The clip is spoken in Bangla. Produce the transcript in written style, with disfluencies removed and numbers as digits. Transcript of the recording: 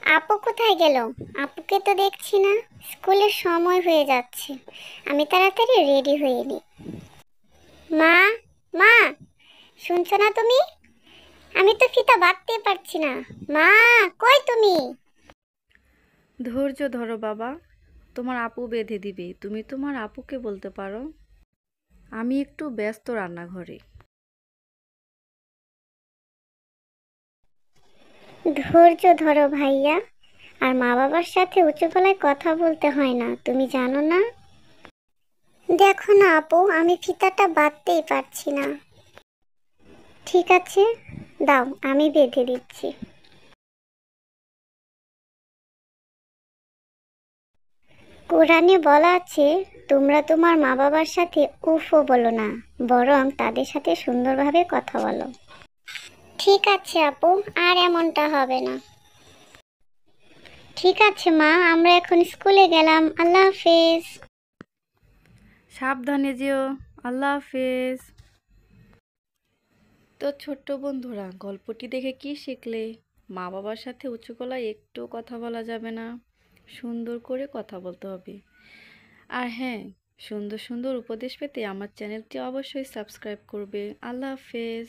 আপু কোথায় গেল? আপুকে তো দেখছি না। স্কুলের সময় হয়ে যাচ্ছে, আমি তাড়াতাড়ি রেডি হয়ে নিই। মা, মা, শুনছো না তুমি? আমি তো ফিতা বাঁধতে পারছি না। মা, কই তুমি? ধৈর্য ধরো বাবা, তোমার আপু বেঁধে দিবে। তুমি তোমার আপুকে বলতে পারো। আমি একটু ব্যস্ত রান্নাঘরে। ধৈর্য ধরো ভাইয়া। আর মা বাবার সাথে উঁচু গলায় কথা বলতে হয় না, তুমি জানো না? দেখো না আপু, আমি ফিতাটা বাঁধতেই পারছি না। ঠিক আছে, দাও আমি বেঁধে দিচ্ছি। কোরআনে বলা আছে, তোমরা তোমার মা বাবার সাথে উফও বলো না, বরং তাদের সাথে সুন্দরভাবে কথা বলো। ঠিক আছে আপু, আর এমনটা হবে না। ঠিক আছে মা, আমরা এখন স্কুলে গেলাম, আল্লাহ হাফেজ। সাবধানে যেও। আল্লাহ হাফেজ। তো ছোট্ট বন্ধুরা, গল্পটি দেখে কি শিখলে? মা বাবার সাথে উঁচু গলায় একটু কথা বলা যাবে না, সুন্দর করে কথা বলতে হবে। আর হ্যাঁ, সুন্দর সুন্দর উপদেশ পেতে আমার চ্যানেলটি অবশ্যই সাবস্ক্রাইব করবে। আল্লাহ হাফেজ।